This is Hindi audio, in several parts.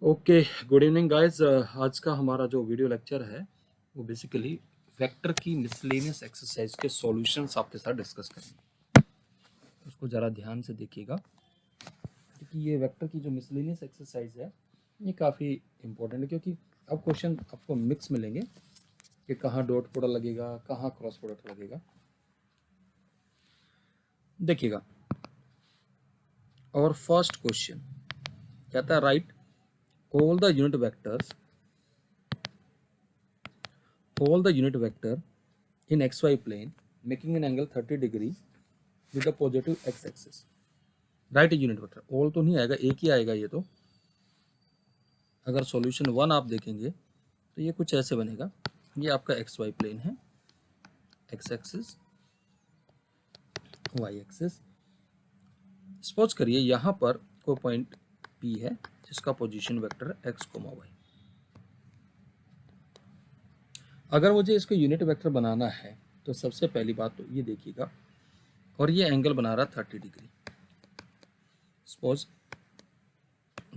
Okay, good evening guys. आज का हमारा जो वीडियो लेक्चर है वो बेसिकली वेक्टर की मिसलेनियस एक्सरसाइज के सॉल्यूशंस आपके साथ डिस्कस करेंगे। उसको ज़रा ध्यान से देखिएगा क्योंकि ये वेक्टर की जो मिसलेनियस एक्सरसाइज है ये काफ़ी इंपॉर्टेंट है, क्योंकि अब क्वेश्चन आपको मिक्स मिलेंगे कि कहाँ डॉट प्रोडक्ट लगेगा, कहाँ क्रॉस प्रोडक्ट लगेगा। देखिएगा, और फर्स्ट क्वेश्चन कहता है right all the unit vectors in xy plane making an angle 30 degree with the positive x axis. Right unit vector, all तो नहीं आएगा, एक ही आएगा ये तो। अगर सॉल्यूशन 1 आप देखेंगे तो ये कुछ ऐसे बनेगा। ये आपका एक्स वाई प्लेन है, X axis, Y axis. Suppose करिए यहाँ पर कोई पॉइंट पी है जिसका पोजीशन वेक्टर है एक्स कोमा वाई। अगर मुझे इसको यूनिट वेक्टर बनाना है तो सबसे पहली बात तो ये देखिएगा, और ये एंगल बना रहा 30 degree. Suppose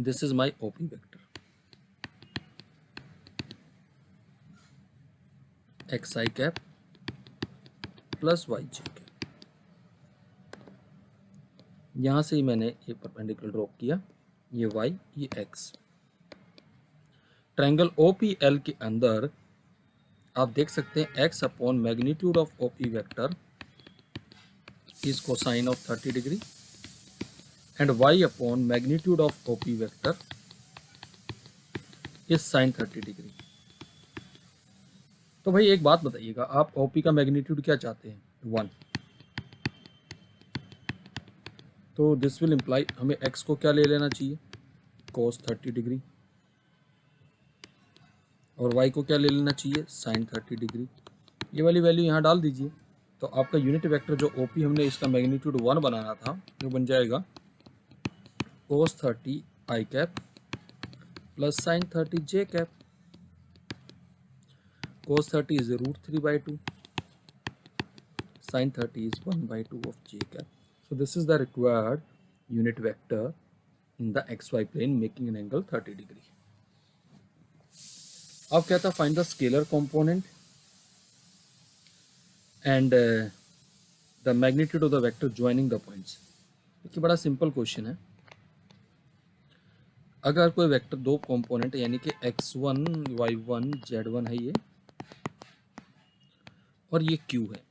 this is my OP vector X I cap plus Y J cap. यहाँ से ही मैंने ये परपेंडिकुलर ड्रॉ किया, ये y ये x। ट्रायंगल OPL के अंदर आप देख सकते हैं x upon magnitude of OP vector is cosine of 30 degree and y upon magnitude of OP vector is sine 30 degree. तो भाई एक बात बताइएगा, आप OP का मैग्नीट्यूड क्या चाहते हैं? 1। तो दिस विल इम्प्लाई हमें x को क्या ले लेना चाहिए? cos 30 degree. और y को क्या ले लेना चाहिए? Sine 30 degree. ये वाली वैल्यू यहाँ डाल दीजिए तो आपका यूनिट वेक्टर जो OP हमने इसका मैग्नीट्यूड 1 बनाना था वो बन जाएगा cos 30 i cap plus sign 30 j cap. cos 30 is √3/2, sin 30 is 1/2 of j cap. So this is the required unit vector in the xy plane making an angle 30 degree. अब क्या था? Find the scalar component and the magnitude of the vector joining the points. देखिए बड़ा सिंपल क्वेश्चन है। अगर कोई वेक्टर दो कंपोनेंट यानी कि x1 y1 z1 है ये, और ये q है,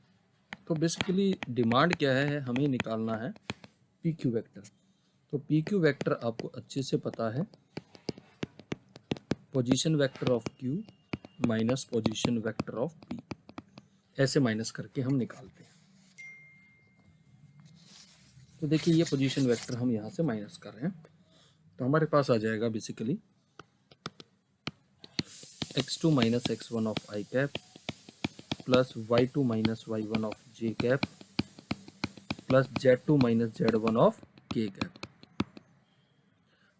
तो बेसिकली डिमांड क्या है? हमें निकालना है PQ वेक्टर। तो PQ वेक्टर आपको अच्छे से पता है, position vector of Q minus position vector of P, ऐसे माइनस करके हम निकालते हैं। तो देखिए ये पोजीशन वेक्टर हम यहाँ से माइनस कर रहे हैं तो हमारे पास आ जाएगा basically x2 minus x1 of i cap plus y2 minus y1 of j cap plus z2 minus z1 of k cap.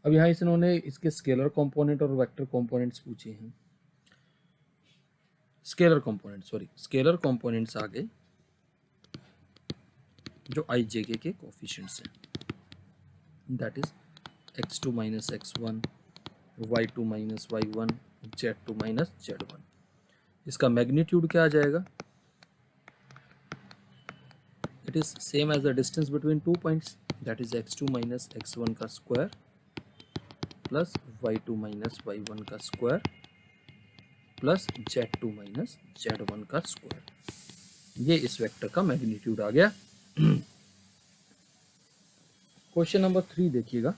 अब यहाँ इन्होंने इसके स्केलर कंपोनेंट और वेक्टर कंपोनेंट्स पूछे हैं। स्केलर कंपोनेंट्स आ गए जो i j k के कोफिशिएंट्स हैं, that is x2 minus x1 y2 minus y1 z2 minus z1। इसका मैग्नीट्यूड क्या आ जाएगा? It is same as the distance between two points, that is x2 minus x1 का square plus y2 minus y1 का square plus z2 minus z1 का स्क्वायर। ये इस वेक्टर का मैग्नीट्यूड आ गया। क्वेश्चन नंबर 3 देखिएगा।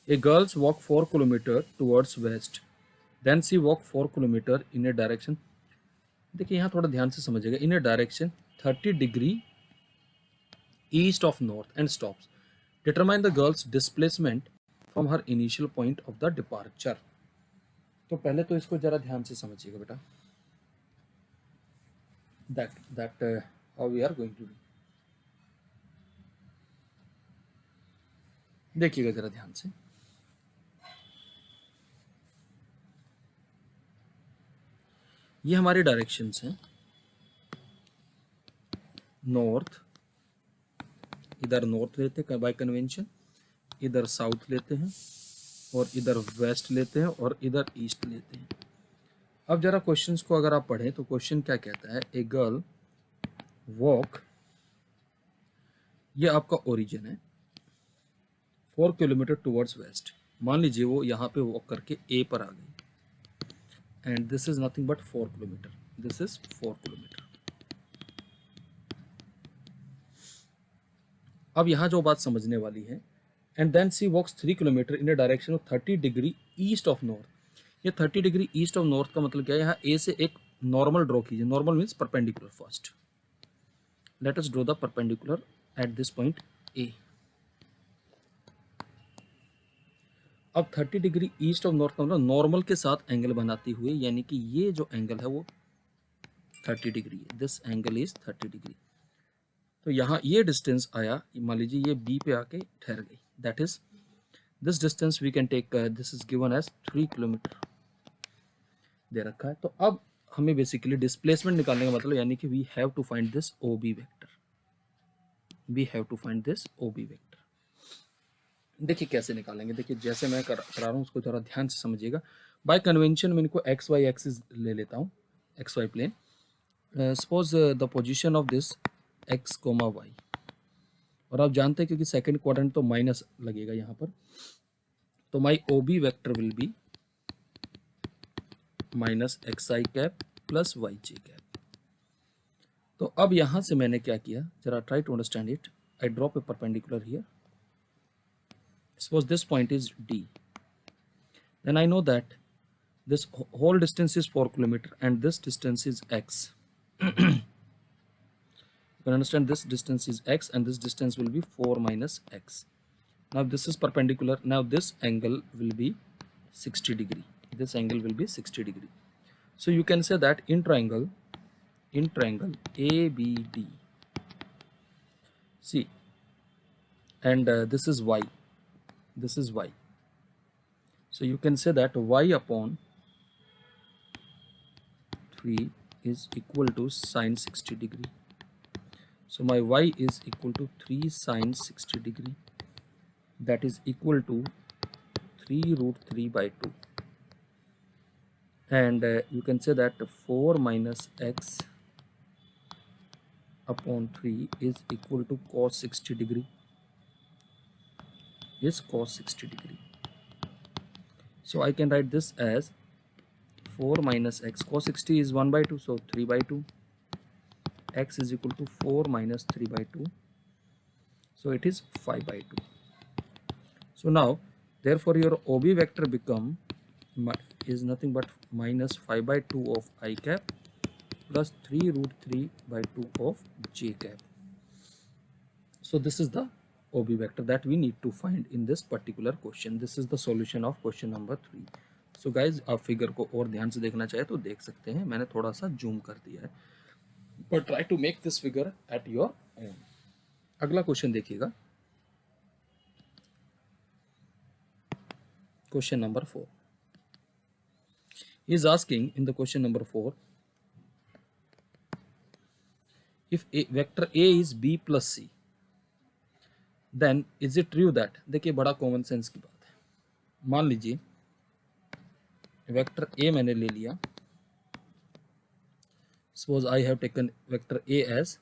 A girl's walk 4 kilometre towards west, then she walk 4 kilometre in a direction. देखिए यहाँ थोड़ा ध्यान से समझिएगा, in a direction 30 degree east of north and stops. Determine the girl's displacement from her initial point of the departure. तो पहले तो इसको जरा ध्यान से समझिएगा बेटा, that how we are going to do. देखिएगा जरा ध्यान से, ये हमारे डायरेक्शंस हैं। नॉर्थ, इधर नॉर्थ लेते हैं बाय कन्वेंशन, इधर साउथ लेते हैं, और इधर वेस्ट लेते हैं और इधर ईस्ट लेते हैं। अब जरा क्वेश्चंस को अगर आप पढ़ें तो क्वेश्चन क्या कहता है, ए गर्ल वॉक, ये आपका ओरिजिन है, 4 किलोमीटर टुवर्ड्स वेस्ट। मान लीजिए वो यहाँ पे वॉक करके ए पर आ गई and this is nothing but 4 kilometre, this is 4 kilometre. अब यहाँ जो बात समझने वाली है, and then she walks 3 kilometre in a direction of 30 degree east of north. ये 30 डिग्री ईस्ट ऑफ नॉर्थ का मतलब क्या है, यहाँ ए से एक नॉर्मल ड्रॉ कीजिए, normal means perpendicular first. Let us draw the perpendicular at this point A. अब 30 डिग्री ईस्ट ऑफ नॉर्थ का मतलब नॉर्मल के साथ एंगल बनाती हुई, यानी कि ये जो एंगल है वो 30 डिग्री है, दिस एंगल इज 30 डिग्री। तो यहाँ ये डिस्टेंस आया, मान लीजिए ये बी पे आके ठहर गई, that is this distance we can take, this is given as 3 kilometre दे रखा है। तो अब हमें बेसिकली डिस्प्लेसमेंट निकालने का मतलब, यानी कि we have to find this O B vector, we have to find this O B vector. देखिए कैसे निकालेंगे, देखिए जैसे मैं कर रहा हूँ उसको थोड़ा ध्यान से समझिएगा। बाय कन्वेंशन मैं इनको एक्स वाई एक्सिस ले लेता हूँ, X Y plane. Suppose the position of this X comma Y, और आप जानते हैं क्योंकि सेकंड क्वाड्रेंट तो माइनस लगेगा यहाँ पर, तो my O B vector will be minus X I cap plus Y J cap. तो अब यहाँ से मैंने क्या किया, जरा try to understand it. I drop a perpendicular here, suppose this point is D, then I know that this whole distance is 4 kilometer and this distance is x. You can understand this distance is x and this distance will be 4 minus x. Now this is perpendicular, now this angle will be 60 degree, this angle will be 60 degree. So you can say that in triangle ABD, see, and this is y, this is y, so you can say that y upon 3 is equal to sine 60 degree. So my y is equal to 3 sine 60 degree, that is equal to 3 root 3 by 2, and you can say that 4 minus x upon 3 is equal to cos 60 degree, is cos 60 degree. So I can write this as 4 minus x, cos 60 is 1 by 2, so 3 by 2, x is equal to 4 minus 3 by 2, so it is 5 by 2. So now therefore your OB vector become is nothing but minus 5 by 2 of I cap plus 3 root 3 by 2 of j cap. So this is the OB vector that we need to find in this particular question. This is the solution of question number 3. So guys, आप फिगर को और ध्यान से देखना चाहे तो देख सकते हैं, मैंने थोड़ा सा जूम कर दिया है, but try to make this figure at your own. अगला क्वेश्चन देखिएगा, question number 4. He is asking in the question number 4, if vector A is B plus C, then is it true that, देखिए बड़ा कॉमन सेंस की बात है, मान लीजिए वेक्टर A मैंने ले लिया, suppose I have taken vector A as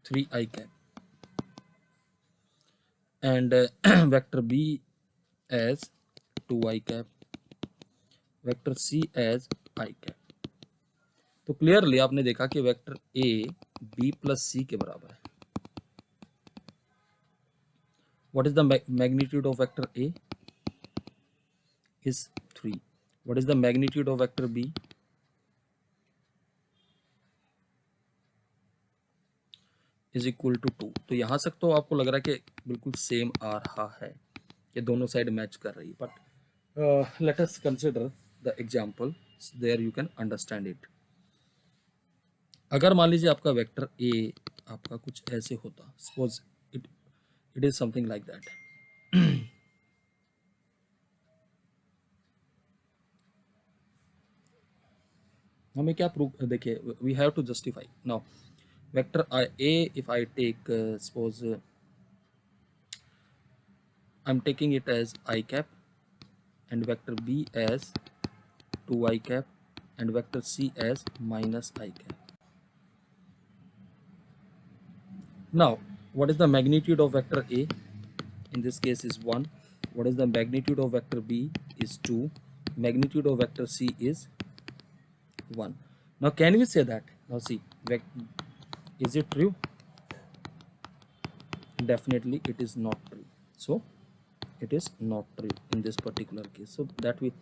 3i cap and vector B as 2i cap, vector C as I cap. तो क्लियरली आपने देखा कि vector A B plus C के बराबर है. What is the magnitude of vector A? Is 3. What is the magnitude of vector B? Is equal to 2. तो यहाँ तक तो आपको लग रहा है कि बिल्कुल सेम आ रहा है, ये दोनों साइड मैच कर रही है, but let us consider the example, there you can understand it. अगर मान लीजिए आपका वेक्टर A आपका कुछ ऐसे होता, suppose it is something like that. हमें क्या प्रूव, देखिए we have to justify now vector A, if I take suppose I'm taking it as I cap and vector B as 2I cap and vector C as minus I cap. Now, what is the magnitude of vector A? In this case is 1. What is the magnitude of vector B? Is 2. Magnitude of vector C is 1. Now, can we say that? Now, see, is it true? Definitely, it is not true. So, it is not true in this particular case. So, that we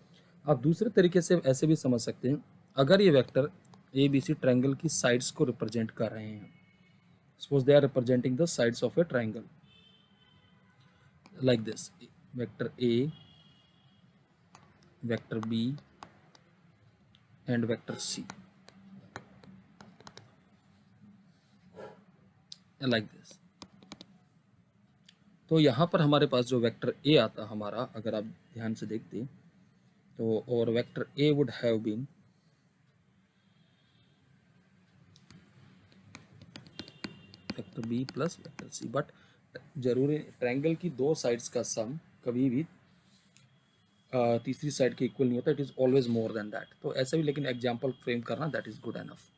आप दूसरे तरीके से ऐसे भी समझ सकते हैं, अगर ये vector A B C triangle की साइड्स को रिप्रेजेंट कर रहे हैं, suppose they are representing the sides of a triangle like this, vector A, vector B and vector C, like this. तो यहाँ पर हमारे पास जो वेक्टर ए आता हमारा, अगर आप ध्यान से देखते तो, और vector A would have been vector B plus vector C, but जरूरी ट्रायंगल की दो साइड्स का सम कभी भी तीसरी साइड के इक्वल नहीं होता, it is always more than that. तो ऐसा भी लेकिन एग्जांपल फ्रेम करना, दैट इज गुड एनफ.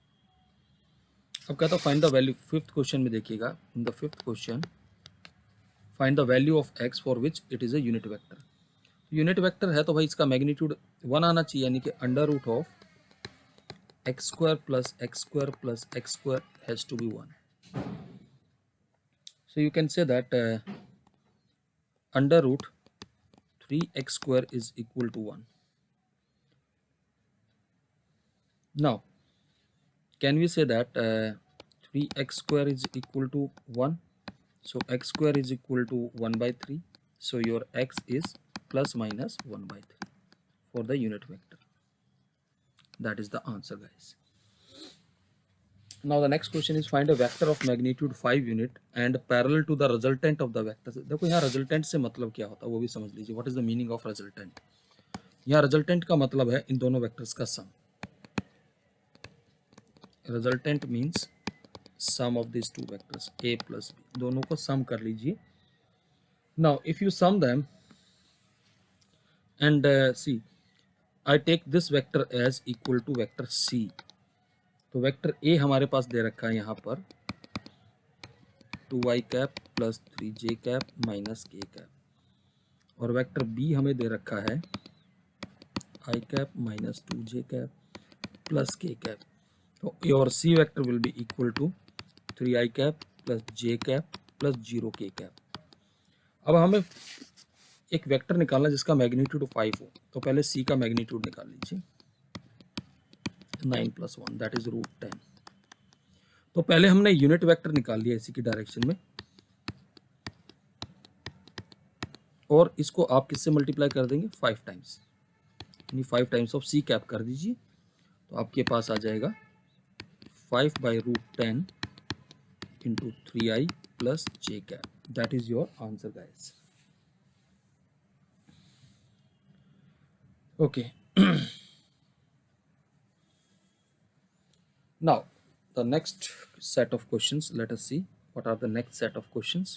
अब कहता हूँ find the value. Fifth question में देखिएगा, in the fifth question find the value of x for which it is a unit vector. Unit vector है तो भाई इसका मैग्नीट्यूड 1 आना चाहिए, यानी कि under root of X square plus X square plus X square has to be 1. So you can say that under root 3x square is equal to 1. Now, can we say that 3x square is equal to 1? So x square is equal to 1 by 3. So your x is plus minus 1 by 3 for the unit vector. That is the answer, guys. Now the next question is find a vector of magnitude 5 unit and parallel to the resultant of the vector. देखो यहाँ resultant से मतलब क्या होता है वो भी समझ लीजिए. What is the meaning of resultant? यहाँ resultant का मतलब है इन दोनों vectors का sum. Resultant means sum of these two vectors a plus b. दोनों को sum कर लीजिए. Now if you sum them and see, I take this vector as equal to vector c. तो वेक्टर ए हमारे पास दे रखा है यहाँ पर 2i cap plus 3j cap minus k cap, और वेक्टर बी हमें दे रखा है i cap minus 2j cap plus k cap. तो your C vector will be equal to 3i cap plus j cap plus 0k cap. अब हमें एक वेक्टर निकालना जिसका मैग्नीट्यूड 5 हो, तो पहले सी का मैग्नीट्यूड निकाल लीजिए. 9 प्लस 1 दैट इज रूट 10. तो पहले हमने यूनिट वेक्टर निकाल लिया इसी की डायरेक्शन में, और इसको आप किससे मल्टीप्लाई कर देंगे 5 टाइम्स, यानी 5 टाइम्स ऑफ सी कैप कर दीजिए. तो आपके पास आ जाएगा 5 by root 10 into 3i plus J cap. That is your answer, guys. Okay. Now, the next set of questions, let us see what are the next set of questions.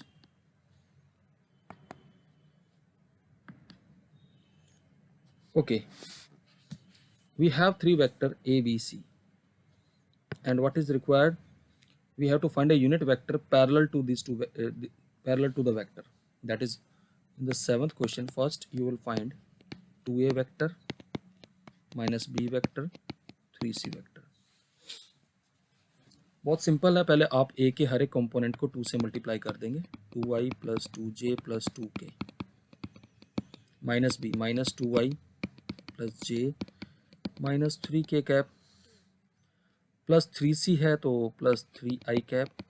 Okay, we have three vector a, b, c, and what is required? We have to find a unit vector parallel to these two, parallel to the vector. That is, in the seventh question, first you will find 2a vector minus b vector 3c vector. बहुत सिंपल है. पहले आप a के हर एक कंपोनेंट को 2 से मल्टीप्लाई कर देंगे. 2i plus 2j plus 2k minus b minus 2i plus j minus 3k cap plus 3c है तो plus 3i cap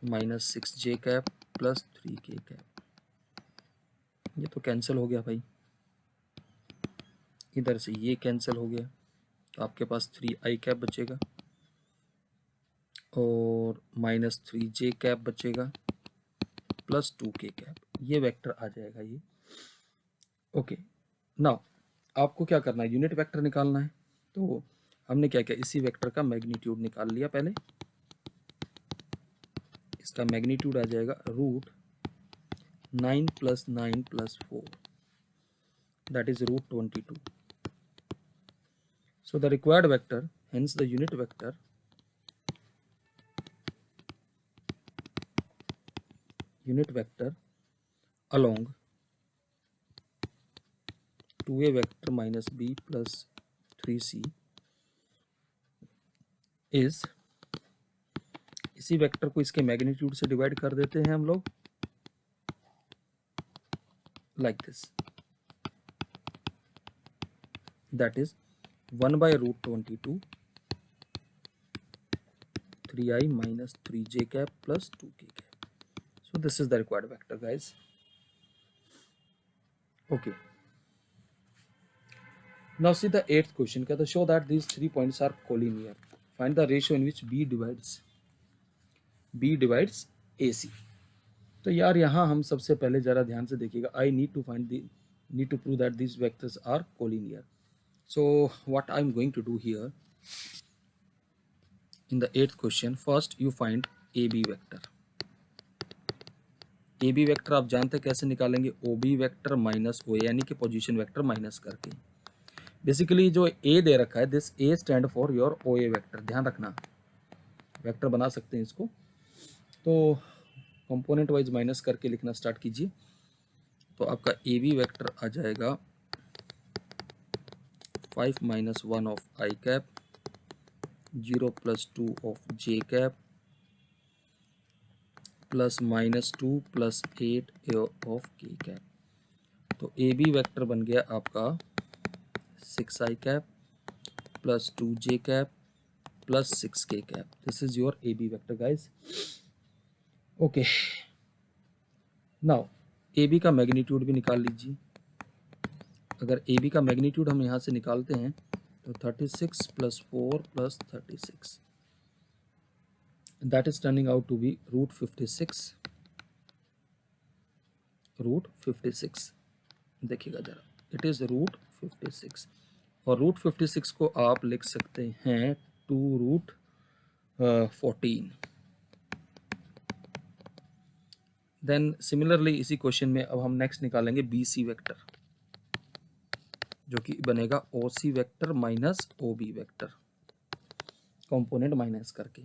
minus 6j cap plus 3k cap. ये तो कैंसिल हो गया भाई, इधर से ये कैंसिल हो गया, तो आपके पास 3i कैप बचेगा और माइनस 3j कैप बचेगा प्लस 2k कैप. ये वेक्टर आ जाएगा ये. ओके. नाउ आपको क्या करना है, यूनिट वेक्टर निकालना है. तो हमने क्या किया, इसी वेक्टर का मैग्नीट्यूड निकाल लिया. पहले इसका मैग्नीट्यूड आ जाएगा root 9 plus 9 plus 4, that is root 22. So the required vector, hence the unit vector, along 2a vector minus b plus 3c is, इसी वेक्टर को इसके मैग्नीट्यूड से डिवाइड कर देते हैं हम लोग, like this, that is 1 by root 22 3i minus 3j cap plus 2k cap. So this is the required vector, guys. Okay, now see the 8th question. कहता show that these 3 points are collinear. Find the ratio in which b divides ac. तो यार यहाँ हम सबसे पहले जरा ध्यान से देखिएगा. I need to prove that these vectors are collinear. So what I'm going to do here in the 8th question, first you find AB vector. AB vector आप जानते हैं कैसे निकालेंगे, OB वेक्टर माइनस OA, यानी कि पोजीशन वेक्टर माइनस करके. बेसिकली जो A दे रखा है, this A stand for your OA vector. ध्यान रखना, वेक्टर बना सकते हैं इसको, तो कंपोनेंट वाइज माइनस करके लिखना स्टार्ट कीजिए. तो आपका AB वेक्टर आ जाएगा 5 minus 1 of I cap, 0 plus 2 of J cap, plus minus 2 plus 8 of K cap. तो AB वेक्टर बन गया आपका 6i cap plus 2j cap plus 6k cap. This is your AB vector, guys. Okay, now AB का मैग्नीट्यूड भी निकाल लीजिए. अगर AB का मैग्नीट्यूड हम यहाँ से निकालते हैं तो 36 plus 4 plus 36, that is turning out to be root 56. देखिएगा जरा, it is root 56, और root 56 को आप लिख सकते हैं 2 root 14. देन सिमिलरली इसी क्वेश्चन में अब हम नेक्स्ट निकालेंगे BC वेक्टर, जो कि बनेगा OC vector minus OB vector, component minus करके,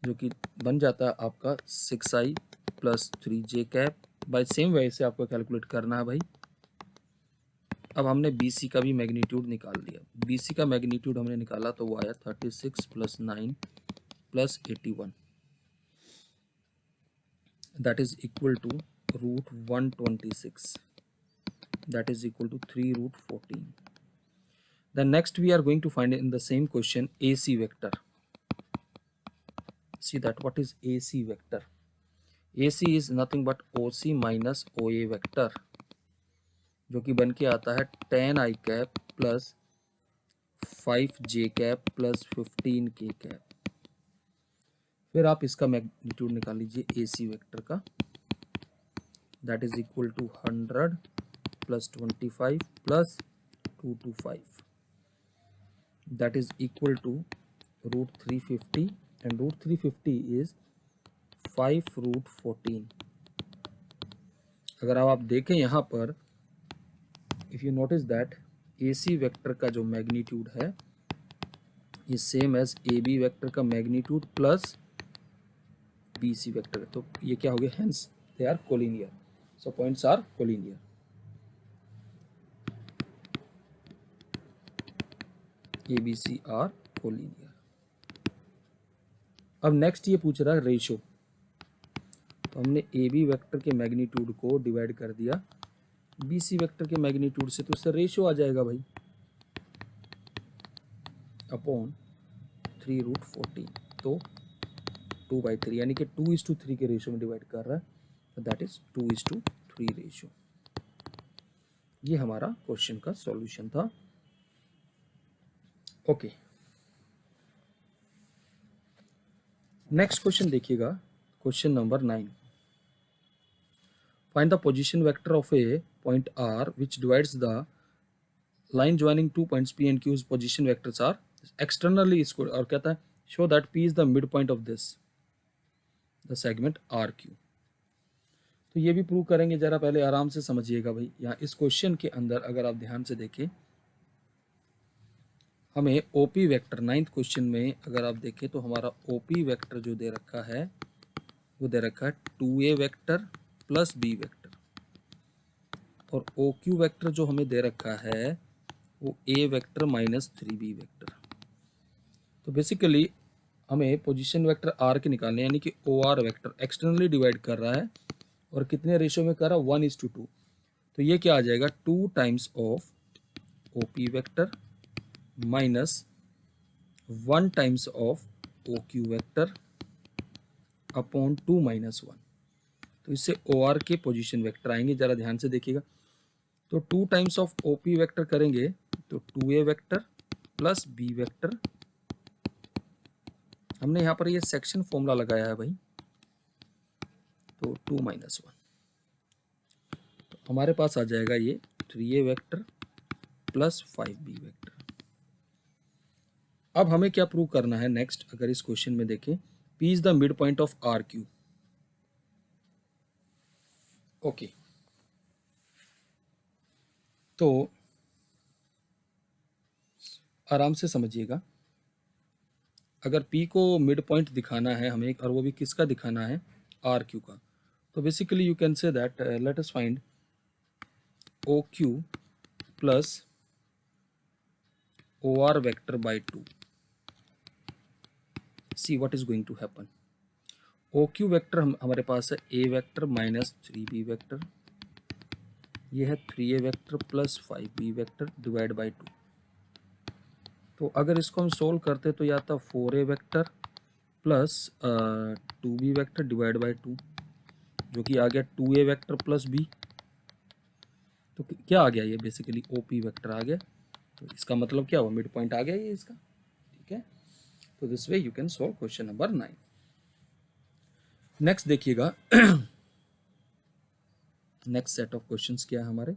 जो कि बन जाता है आपका 6i plus 3j cap. By same way से आपको कैलकुलेट करना है भाई. अब हमने BC का भी मैग्नीट्यूड निकाल लिया. BC का मैग्नीट्यूड हमने निकाला तो वो आया 36 plus 9 plus 81, that is equal to root 126, that is equal to 3 root 14. Then next we are going to find in the same question AC vector. See that what is AC vector? AC is nothing but OC minus OA vector, जो कि बन के आता है 10i cap plus 5j cap plus 15k cap. फिर आप इसका मैग्नीट्यूड निकाल लीजिए AC वेक्टर का, that is equal to 100 plus 25 plus 225, that is equal to root 350, and root 350 is 5 root 14. अगर आप देखें यहाँ पर, if you notice that AC vector का जो मैग्नीट्यूड है is same as AB vector का मैग्नीट्यूड प्लस BC वेक्टर, तो ये क्या हो गया, hence they are collinear. So points are collinear. ABC are collinear. अब नेक्स्ट ये पूछ रहा है रेशो. तो हमने AB वेक्टर के मैग्नीट्यूड को डिवाइड कर दिया BC वेक्टर के मैग्नीट्यूड से, तो इससे रेशो आ जाएगा भाई अपॉन 3 रूट 14. तो 2/3, यानी कि 2:3 के रेशो में डिवाइड कर रहा है, तो दैट इज 2:3 रेशो. ये हमारा क्वेश्चन का सॉल्यूशन था. ओके, नेक्स्ट क्वेश्चन देखिएगा, question number 9. Find the position vector of A point R which divides the line joining 2 points P and Q's position vectors are externally squared, और कहता है show that P is the midpoint of this the segment RQ. तो ये भी प्रूव करेंगे, जरा पहले आराम से समझिएगा भाई। यहाँ इस क्वेश्चन के अंदर अगर आप ध्यान से देखें, हमें ओपी वेक्टर 9th क्वेश्चन में अगर आप देखें तो हमारा ओपी वेक्टर जो दे रखा है वो दे रखा है 2a vector plus b vector, और ओ क्यू वेक्टर जो हमें दे रखा है वो a vector minus 3b vector. तो बेसिकली हमें पोजीशन वेक्टर r के निकालने, यानी कि O R vector externally divide कर रहा है और कितने रेशियो में कर रहा है, 1:2। तो ये क्या आ जाएगा, 2 times of O P vector minus 1 times of O Q vector upon 2 minus 1। तो इससे ओ आर के पोजीशन वेक्टर आएंगे, जरा ध्यान से देखिएगा। तो 2 times of O P vector करेंगे तो 2a vector plus b vector, हमने यहाँ पर ये सेक्शन फॉर्मूला लगाया है भाई, तो 2 माइनस 1, तो हमारे पास आ जाएगा ये 3a vector plus 5b vector. अब हमें क्या प्रूव करना है नेक्स्ट, अगर इस क्वेश्चन में देखें, P is the mid point of R Q. Okay, तो आराम से समझिएगा, अगर P को मिड पॉइंट दिखाना है हमें, और वो भी किसका दिखाना है, आर क्यू का, तो basically you can say that let us find O Q plus O R vector by 2। See what is going to happen. O Q vector हमारे पास है a vector minus 3b vector, ये है 3a vector plus 5b vector divide by 2। तो अगर इसको हम सोल्व करते तो यह आता 4a vector plus 2b vector divide by 2, जो कि आ गया 2a वेक्टर प्लस b। तो क्या आ गया, ये बेसिकली OP वेक्टर आ गया। तो इसका मतलब क्या हुआ, मिड पॉइंट आ गया ये इसका। ठीक है, तो this way you can solve question number 9। Next देखिएगा, नेक्स्ट सेट ऑफ क्वेश्चंस क्या है हमारे।